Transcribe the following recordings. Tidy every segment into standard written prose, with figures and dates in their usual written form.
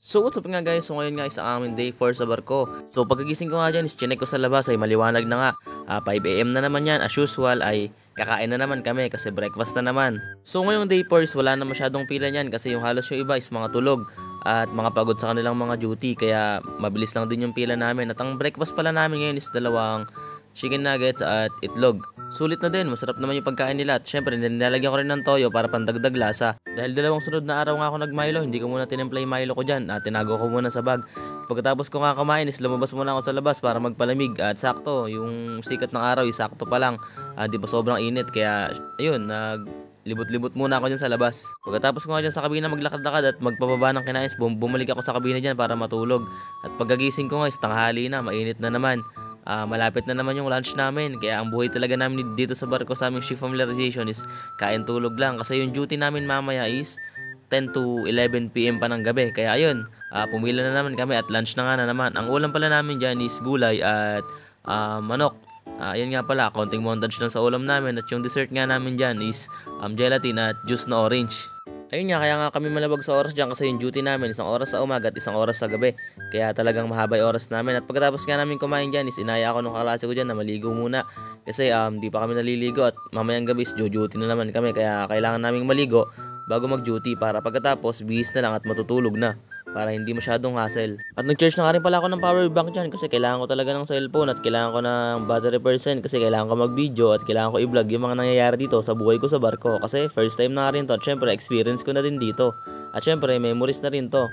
So what's up nga guys, so ngayon nga is ang aming day 4 sa barko. So pagkagising ko nga dyan is chinek ko sa labas ay maliwanag na nga. 5 AM na naman yan, as usual ay kakain na naman kami kasi breakfast na naman. So ngayong day 4 is wala na masyadong pila niyan kasi yung halos yung iba is mga tulog at mga pagod sa kanilang mga duty, kaya mabilis lang din yung pila namin. At ang breakfast pala namin ngayon is dalawang chicken nuggets at itlog. Sulit na din, masarap naman yung pagkain nila. At syempre nilalagyan ko rin ng toyo para pandagdag lasa. Dahil dalawang sunod na araw nga ako nag-Milo, hindi ko muna tinimpla yung Milo ko dyan. Tinago ko muna sa bag. Pagkatapos ko nga kumain is lumabas muna ako sa labas para magpalamig. At sakto, yung sikat ng araw is sakto pa lang. Di pa sobrang init, kaya ayun, libot-libot muna ako dyan sa labas. Pagkatapos ko nga dyan sa kabina maglakad-lakad at magpababa ng kinais, bumalik ako sa kabina dyan para matulog. At pagkagising ko nga is tanghali na, mainit na naman. Malapit na naman yung lunch namin, kaya ang buhay talaga namin dito sa barko sa aming shift familiarization is kain tulog lang, kasi yung duty namin mamaya is 10 to 11 PM pa ng gabi. Kaya ayun, pumila na naman kami at lunch na nga na naman. Ang ulam pala namin dyan is gulay at manok. Ayun nga pala, konting montage lang sa ulam namin. At yung dessert nga namin dyan is gelatin at juice na orange. Ayun nga, kaya nga kami malabag sa oras dyan kasi yung duty namin isang oras sa umaga at isang oras sa gabi. Kaya talagang mahaba yung oras namin. At pagkatapos nga namin kumain dyan is inaya ako nung kaklase ko dyan na maligo muna. Kasi di pa kami naliligo at mamayang gabi is duty na naman kami. Kaya kailangan naming maligo bago mag-duty para pagkatapos bihis na lang at matutulog na, para hindi masyadong hassle. At nag-charge na rin pala ako ng power bank dyan kasi kailangan ko talaga ng cellphone at kailangan ko ng battery percent kasi kailangan ko mag-video at kailangan ko i-vlog yung mga nangyayari dito sa buhay ko sa barko. Kasi first time na rin to at syempre experience ko na din dito. At syempre memories na rin to.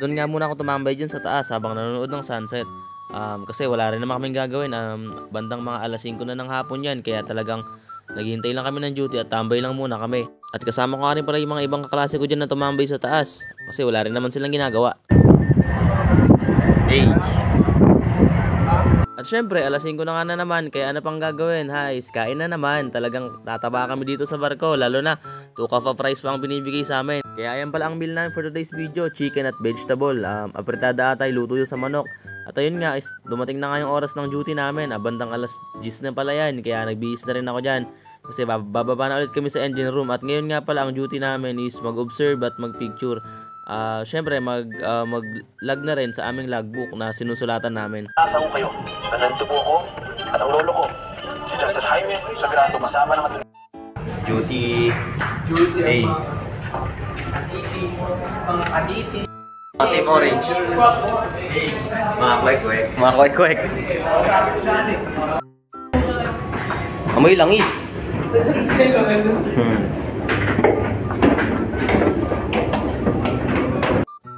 Doon nga muna ako tumambay dyan sa taas habang nanonood ng sunset. Kasi wala rin naman kaming gagawin. Bandang mga alas 5 na ng hapon yan, kaya talagang naghihintay lang kami ng duty at tambay lang muna kami. At kasama ko nga rin pala yung mga ibang kaklase ko dyan na tumambay sa taas kasi wala rin naman silang ginagawa. Hey! At syempre alas 5 na nga na naman, kaya ano pang gagawin? Kain na naman. Talagang tataba kami dito sa barko, lalo na 2 cup of rice pa ang binibigay sa amin. Kaya ayan pala ang meal namin for today's video, chicken at vegetable. Apretada atay, luto yung sa manok. At ayun nga, dumating na nga yung oras ng duty namin. Bandang alas 10 na pala yan, kaya nagbihis na rin ako dyan. Kasi bababa na ulit kami sa engine room. At ngayon nga pala ang duty namin is mag-observe at mag-picture. Syempre mag-log na rin sa aming logbook na sinusulatan namin. Nasa ko kayo, nandito po ako at ang lolo ko, si Justice Jaime Sagrado, kasama naman. Duty A. Team Orange. Mga kwek-kwek. Mga kwek-kwek. Amoy langis.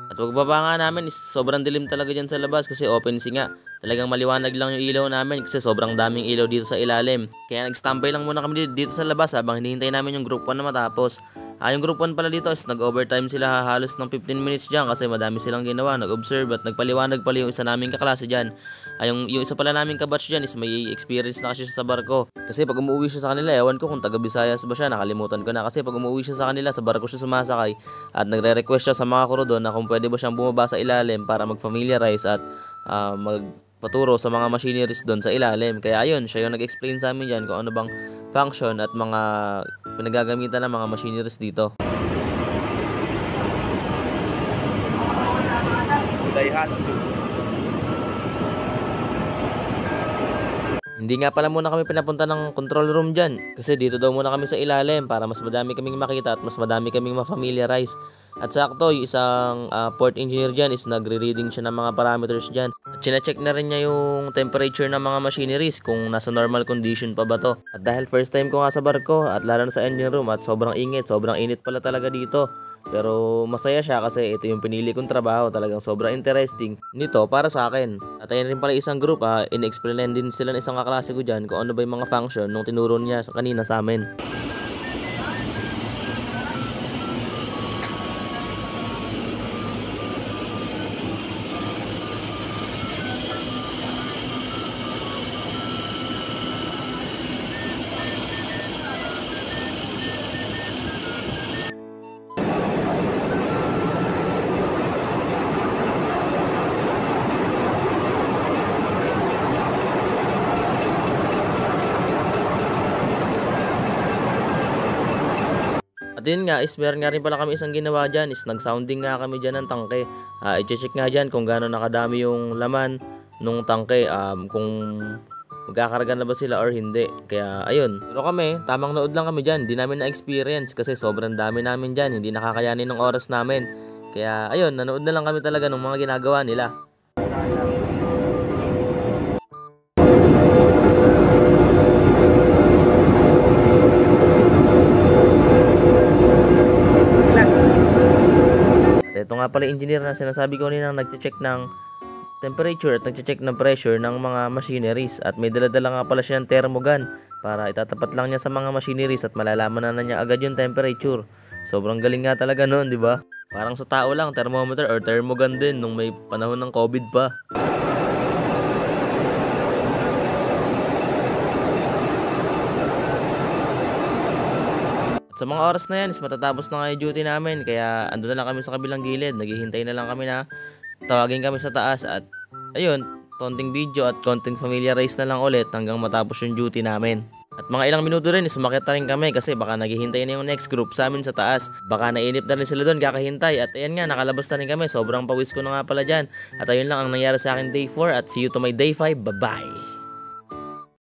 At pagbaba nga namin is sobrang dilim talaga dyan sa labas kasi open sea nga. Talagang maliwanag lang yung ilaw namin kasi sobrang daming ilaw dito sa ilalim. Kaya nag-standby lang muna kami dito sa labas habang hinihintay namin yung group 1 na matapos. Yung group 1 pala dito is nag-overtime sila halos ng 15 minutes dyan kasi madami silang ginawa. Nag-observe at nagpaliwanag pala yung isa naming kaklase dyan. Yung isa pala naming kabatch dyan is may experience na kasi siya sa barko. Kasi pag umuwi siya sa kanila, ewan ko kung taga Visayas ba siya, nakalimutan ko na. Kasi pag umuwi siya sa kanila, sa barko siya sumasakay at nagre-request siya sa mga crew doon na kung pwede ba siyang bumaba sa ilalim para mag-familiarize at magpaturo sa mga machineries doon sa ilalim. Kaya ayun, siya yung nag-explain sa amin dyan kung ano bang function at mga pinagagamitan ng mga machineries dito. Daihatsu. Hindi nga pala muna kami pinapunta ng control room dyan kasi dito daw muna kami sa ilalim para mas madami kaming makita at mas madami kaming ma-familiarize. At sakto, yung isang port engineer dyan is nagre-reading siya ng mga parameters dyan. At sina-check na rin niya yung temperature ng mga machineries kung nasa normal condition pa ba to. At dahil first time ko nga sa barko at lalo na sa engine room at sobrang init pala talaga dito. Pero masaya siya kasi ito yung pinili kong trabaho, talagang sobrang interesting nito para sa akin. At ayun rin pala isang group, in-explain din sila ng isang kaklase ko dyan kung ano ba yung mga function nung tinuro niya kanina sa amin. At yun nga is meron nga rin pala kami isang ginawa dyan is nag-sounding nga kami dyan ng tangke. I-check nga dyan kung gaano nakadami yung laman nung tangke, kung magkakarga na ba sila or hindi. Kaya ayun, pero kami tamang nood lang kami dyan, di namin na-experience kasi sobrang dami namin dyan, hindi nakakayanin ng oras namin. Kaya ayun, nanood na lang kami talaga ng mga ginagawa nila. At ito nga pala engineer na sinasabi ko nila nag-check ng temperature at nag-check ng pressure ng mga machineries. At may dala-dala nga pala siya ng thermogun para itatapat lang niya sa mga machineries at malalaman na niya agad yung temperature. Sobrang galing nga talaga noon, di ba? Parang sa tao lang, thermometer or thermogun din nung may panahon ng COVID pa. Sa mga oras na yan is matatapos na nga yung duty namin, kaya ando na lang kami sa kabilang gilid, naghihintay na lang kami na tawagin kami sa taas at ayun, konting video at konting familiarize na lang ulit hanggang matapos yung duty namin. At mga ilang minuto rin is umakyat na rin kami kasi baka naghihintay na yung next group sa amin sa taas. Baka nainip na rin sila doon kakahintay at ayan nga, nakalabas na rin kami, sobrang pawis ko na nga pala dyan. At ayun lang ang nangyari sa akin day 4 at see you to my day 5, bye bye!